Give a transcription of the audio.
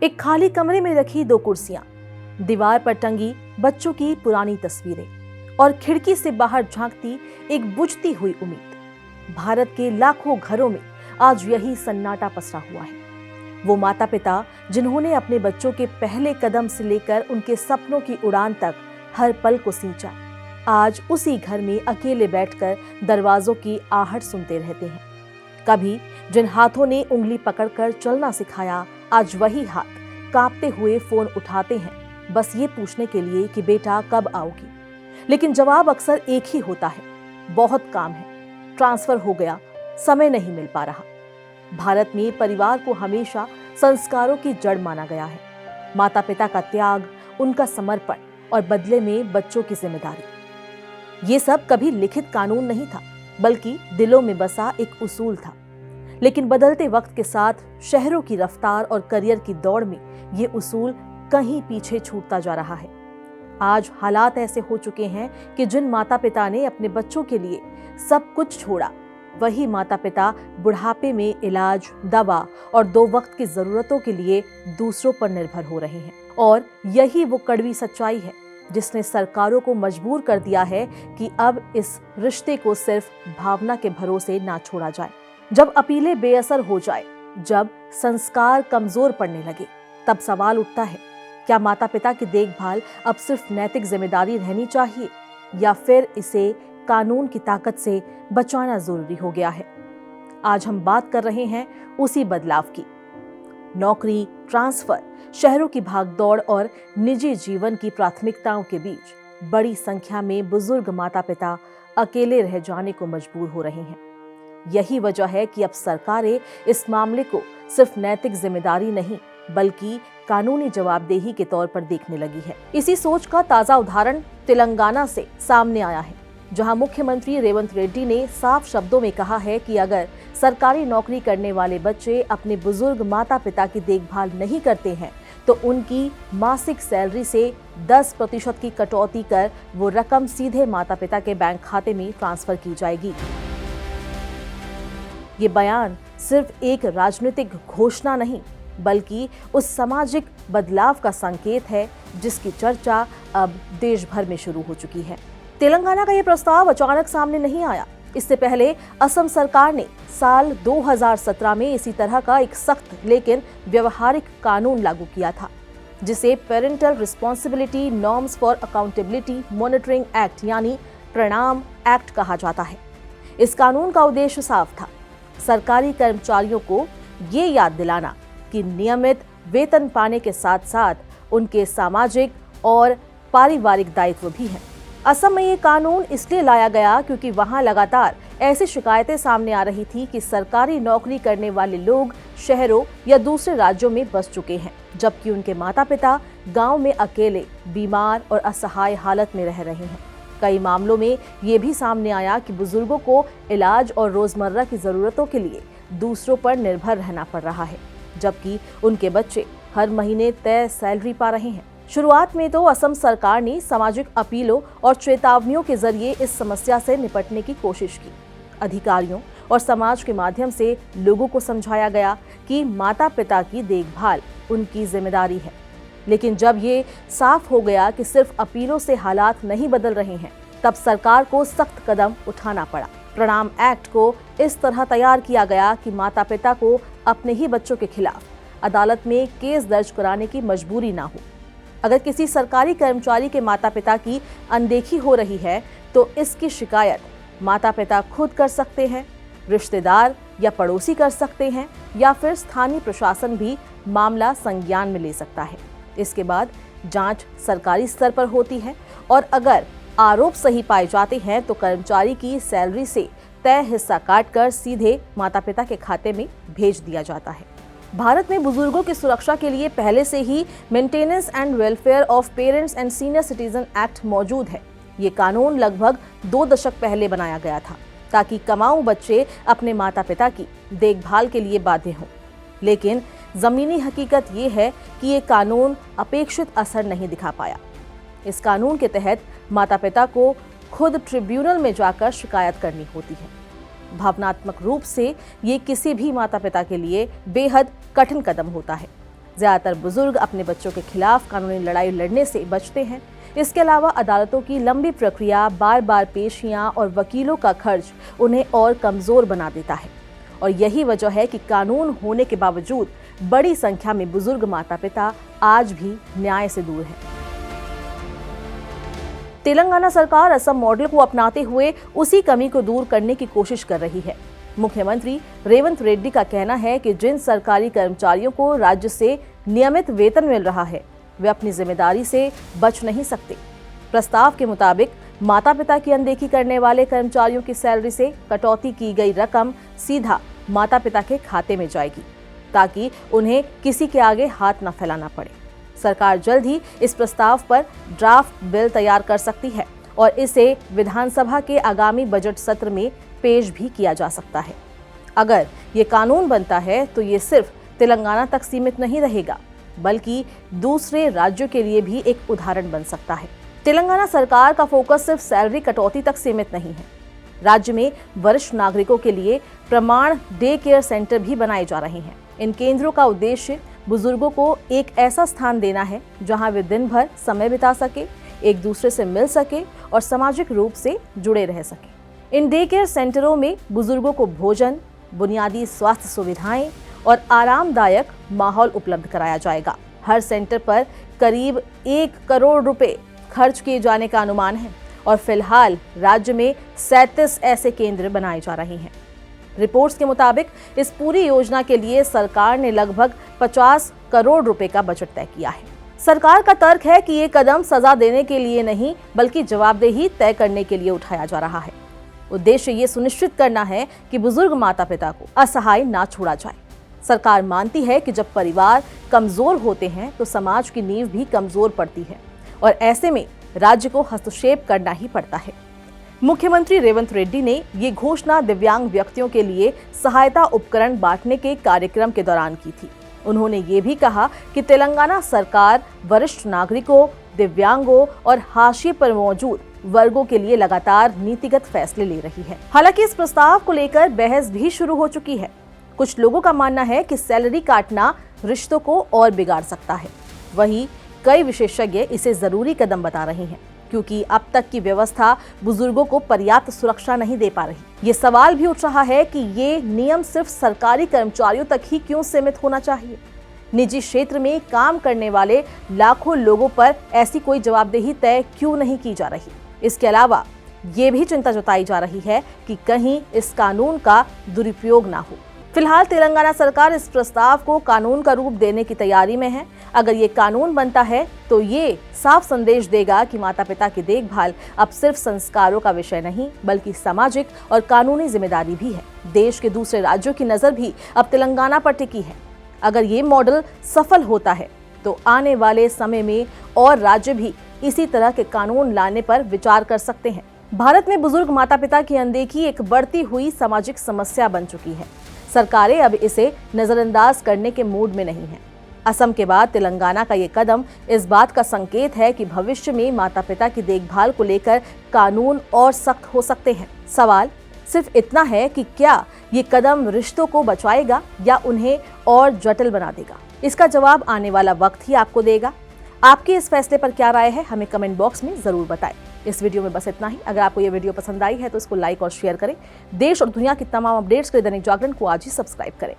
एक खाली कमरे में रखी दो कुर्सियां, दीवार पर टंगी बच्चों की पुरानी तस्वीरें और खिड़की से बाहर झांकती एक बुझती हुई उम्मीद। भारत के लाखों घरों में आज यही सन्नाटा पसरा हुआ है। वो माता पिता जिन्होंने अपने बच्चों के पहले कदम से लेकर उनके सपनों की उड़ान तक हर पल को सींचा, आज उसी घर में अकेले बैठकर दरवाजों की आहट सुनते रहते हैं। कभी जिन हाथों ने उंगली पकड़कर चलना सिखाया, आज वही हाथ कांपते हुए फोन उठाते हैं, बस ये पूछने के लिए कि बेटा कब आओगी। लेकिन जवाब अक्सर एक ही होता है, बहुत काम है, ट्रांसफर हो गया, समय नहीं मिल पा रहा। भारत में परिवार को हमेशा संस्कारों की जड़ माना गया है। माता पिता का त्याग, उनका समर्पण और बदले में बच्चों की जिम्मेदारी, ये सब कभी लिखित कानून नहीं था, बल्कि दिलों में बसा एक उसूल था। लेकिन बदलते वक्त के साथ शहरों की रफ्तार और करियर की दौड़ में ये उसूल कहीं पीछे छूटता जा रहा है। आज हालात ऐसे हो चुके हैं कि जिन माता पिता ने अपने बच्चों के लिए सब कुछ छोड़ा, वही माता पिता बुढ़ापे में इलाज, दवा और 2 वक्त की जरूरतों के लिए दूसरों पर निर्भर हो रहे हैं। और यही वो कड़वी सच्चाई है जिसने सरकारों को मजबूर कर दिया है कि अब इस रिश्ते को सिर्फ भावना के भरोसे ना छोड़ा जाए। जब अपीलें बेअसर हो जाए, जब संस्कार कमजोर पड़ने लगे, तब सवाल उठता है, क्या माता पिता की देखभाल अब सिर्फ नैतिक जिम्मेदारी रहनी चाहिए या फिर इसे कानून की ताकत से बचाना जरूरी हो गया है। आज हम बात कर रहे हैं उसी बदलाव की। नौकरी, ट्रांसफर, शहरों की भागदौड़ और निजी जीवन की प्राथमिकताओं के बीच बड़ी संख्या में बुजुर्ग माता पिता अकेले रह जाने को मजबूर हो रहे हैं। यही वजह है कि अब सरकारें इस मामले को सिर्फ नैतिक जिम्मेदारी नहीं, बल्कि कानूनी जवाबदेही के तौर पर देखने लगी है। इसी सोच का ताजा उदाहरण तेलंगाना से सामने आया है, जहां मुख्यमंत्री रेवंत रेड्डी ने साफ शब्दों में कहा है कि अगर सरकारी नौकरी करने वाले बच्चे अपने बुजुर्ग माता पिता की देखभाल नहीं करते हैं तो उनकी मासिक सैलरी से 10% की कटौती कर वो रकम सीधे माता पिता के बैंक खाते में ट्रांसफर की जाएगी। ये बयान सिर्फ एक राजनीतिक घोषणा नहीं, बल्कि उस सामाजिक बदलाव का संकेत है जिसकी चर्चा अब देश भर में शुरू हो चुकी है। तेलंगाना का ये प्रस्ताव अचानक सामने नहीं आया। इससे पहले असम सरकार ने साल 2017 में इसी तरह का एक सख्त लेकिन व्यवहारिक कानून लागू किया था, जिसे parental responsibility norms for accountability monitoring act यानी प्रणाम एक्ट कहा जाता है। इस कानून का उद्देश्य साफ था, सरकारी कर्मचारियों को ये याद दिलाना कि नियमित वेतन पाने के साथ साथ उनके सामाजिक और पारिवारिक दायित्व भी हैं। असम में ये कानून इसलिए लाया गया क्योंकि वहां लगातार ऐसी शिकायतें सामने आ रही थी कि सरकारी नौकरी करने वाले लोग शहरों या दूसरे राज्यों में बस चुके हैं, जबकि उनके माता पिता गांव में अकेले, बीमार और असहाय हालत में रह रहे हैं। कई मामलों में ये भी सामने आया कि बुजुर्गों को इलाज और रोजमर्रा की जरूरतों के लिए दूसरों पर निर्भर रहना पड़ रहा है, जबकि उनके बच्चे हर महीने तय सैलरी पा रहे हैं। शुरुआत में तो असम सरकार ने सामाजिक अपीलों और चेतावनियों के जरिए इस समस्या से निपटने की कोशिश की। अधिकारियों और समाज के माध्यम से लोगों को समझाया गया कि माता पिता की देखभाल उनकी जिम्मेदारी है। लेकिन जब ये साफ हो गया कि सिर्फ अपीलों से हालात नहीं बदल रहे हैं, तब सरकार को सख्त कदम उठाना पड़ा। प्रणाम एक्ट को इस तरह तैयार किया गया कि माता पिता को अपने ही बच्चों के खिलाफ अदालत में केस दर्ज कराने की मजबूरी ना हो। अगर किसी सरकारी कर्मचारी के माता पिता की अनदेखी हो रही है तो इसकी शिकायत माता पिता खुद कर सकते हैं, रिश्तेदार या पड़ोसी कर सकते हैं, या फिर स्थानीय प्रशासन भी मामला संज्ञान में ले सकता है। इसके बाद जांच सरकारी स्तर पर होती है और अगर आरोप सही पाए जाते हैं तो कर्मचारी की सैलरी से तय हिस्सा काटकर सीधे माता पिता के खाते में भेज दिया जाता है। भारत में बुजुर्गों की सुरक्षा के लिए पहले से ही maintenance and welfare of parents and senior citizen act मौजूद है। ये कानून लगभग 2 दशक पहले बनाया गया था ताकि कमाऊ बच्चे अपने माता पिता की देखभाल के लिए बाध्य हों। लेकिन जमीनी हकीकत ये है कि ये कानून अपेक्षित असर नहीं दिखा पाया। इस कानून के तहत माता पिता को खुद ट्रिब्यूनल में जाकर शिकायत करनी होती है। भावनात्मक रूप से ये किसी भी माता पिता के लिए बेहद कठिन कदम होता है। ज्यादातर बुजुर्ग अपने बच्चों के खिलाफ कानूनी लड़ाई लड़ने से बचते हैं। इसके अलावा अदालतों की लंबी प्रक्रिया, बार बार पेशियां और वकीलों का खर्च उन्हें और कमजोर बना देता है। और यही वजह है कि कानून होने के बावजूद बड़ी संख्या में बुजुर्ग माता पिता आज भी न्याय से दूर हैं। तेलंगाना सरकार असम मॉडल को अपनाते हुए उसी कमी को दूर करने की कोशिश कर रही है। मुख्यमंत्री रेवंत रेड्डी का कहना है कि जिन सरकारी कर्मचारियों को राज्य से नियमित वेतन मिल रहा है, वे अपनी जिम्मेदारी से बच नहीं सकते। प्रस्ताव के मुताबिक माता पिता की अनदेखी करने वाले कर्मचारियों की सैलरी से कटौती की गई रकम सीधा माता पिता के खाते में जाएगी, ताकि उन्हें किसी के आगे हाथ न फैलाना पड़े। सरकार जल्द ही इस प्रस्ताव पर ड्राफ्ट बिल तैयार कर सकती है और इसे विधानसभा के आगामी बजट सत्र में पेश भी किया जा सकता है। अगर ये कानून बनता है तो ये सिर्फ तेलंगाना तक सीमित नहीं रहेगा, बल्कि दूसरे राज्यों के लिए भी एक उदाहरण बन सकता है। तेलंगाना सरकार का फोकस सिर्फ सैलरी कटौती तक सीमित नहीं है। राज्य में वरिष्ठ नागरिकों के लिए प्रमाण डे केयर सेंटर भी बनाए जा रहे हैं। इन केंद्रों का उद्देश्य बुजुर्गों को एक ऐसा स्थान देना है जहां वे दिन भर समय बिता सके, एक दूसरे से मिल सके और सामाजिक रूप से जुड़े रह सके। इन डे केयर सेंटरों में बुजुर्गों को भोजन, बुनियादी स्वास्थ्य सुविधाएं और आरामदायक माहौल उपलब्ध कराया जाएगा। हर सेंटर पर करीब 1 करोड़ रुपए खर्च किए जाने का अनुमान है और फिलहाल राज्य में 37 ऐसे केंद्र बनाए जा रहे हैं। रिपोर्ट्स के मुताबिक इस पूरी योजना के लिए सरकार ने लगभग 50 करोड़ रुपए का बजट तय किया है। सरकार का तर्क है कि ये कदम सजा देने के लिए नहीं, बल्कि जवाबदेही तय करने के लिए उठाया जा रहा है। उद्देश्य ये सुनिश्चित करना है कि बुजुर्ग माता पिता को असहाय ना छोड़ा जाए। सरकार मानती है कि जब परिवार कमजोर होते हैं तो समाज की नींव भी कमजोर पड़ती है और ऐसे में राज्य को हस्तक्षेप करना ही पड़ता है। मुख्यमंत्री रेवंत रेड्डी ने ये घोषणा दिव्यांग व्यक्तियों के लिए सहायता उपकरण बांटने के कार्यक्रम के दौरान की थी। उन्होंने ये भी कहा कि तेलंगाना सरकार वरिष्ठ नागरिकों, दिव्यांगों और हाशिए पर मौजूद वर्गों के लिए लगातार नीतिगत फैसले ले रही है। हालांकि इस प्रस्ताव को लेकर बहस भी शुरू हो चुकी है। कुछ लोगों का मानना है कि सैलरी काटना रिश्तों को और बिगाड़ सकता है। वहीं कई विशेषज्ञ इसे जरूरी कदम बता रहे हैं, क्योंकि अब तक की व्यवस्था बुजुर्गों को पर्याप्त सुरक्षा नहीं दे पा रही। ये सवाल भी उठ रहा है कि ये नियम सिर्फ सरकारी कर्मचारियों तक ही क्यों सीमित होना चाहिए? निजी क्षेत्र में काम करने वाले लाखों लोगों पर ऐसी कोई जवाबदेही तय क्यों नहीं की जा रही? इसके अलावा ये भी चिंता जताई जा रही है कि कहीं इस कानून का दुरुपयोग ना हो। फिलहाल तेलंगाना सरकार इस प्रस्ताव को कानून का रूप देने की तैयारी में है। अगर ये कानून बनता है तो ये साफ संदेश देगा कि माता पिता की देखभाल अब सिर्फ संस्कारों का विषय नहीं, बल्कि सामाजिक और कानूनी जिम्मेदारी भी है। देश के दूसरे राज्यों की नजर भी अब तेलंगाना पर टिकी है। अगर ये मॉडल सफल होता है तो आने वाले समय में और राज्य भी इसी तरह के कानून लाने पर विचार कर सकते हैं। भारत में बुजुर्ग माता पिता की अनदेखी एक बढ़ती हुई सामाजिक समस्या बन चुकी है। सरकारें अब इसे नजरअंदाज करने के मूड में नहीं हैं। असम के बाद तेलंगाना का ये कदम इस बात का संकेत है कि भविष्य में माता पिता की देखभाल को लेकर कानून और सख्त हो सकते हैं। सवाल सिर्फ इतना है कि क्या ये कदम रिश्तों को बचाएगा या उन्हें और जटिल बना देगा? इसका जवाब आने वाला वक्त ही आपको देगा। आपकी इस फैसले पर क्या राय है, हमें कमेंट बॉक्स में जरूर बताएं। इस वीडियो में बस इतना ही। अगर आपको ये वीडियो पसंद आई है तो इसको लाइक और शेयर करें। देश और दुनिया की तमाम अपडेट्स के लिए दैनिक जागरण को आज ही सब्सक्राइब करें।